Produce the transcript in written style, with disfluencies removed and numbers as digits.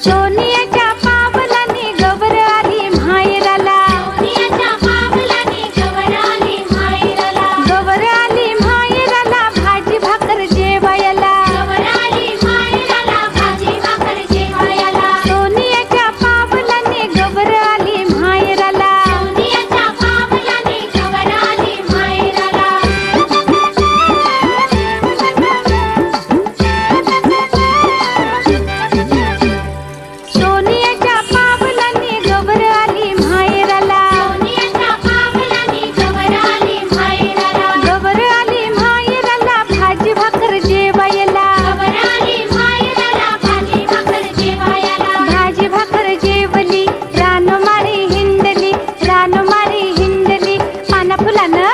सोनियाच्या पावलाने गवर आली माहेराला, गवर आली माहेराला भाजी भाकर जेवायला, सोनियाच्या पावलाने गवर आली माहेराला. सोनियाच्या पावलाने गवर आली माहेराला, गवर आली माहेराला भाजी भाकर जेवायला, भाजी भाकर जेवली रानमारी हिंडली, रानमारी हिंडली पाना फुलानं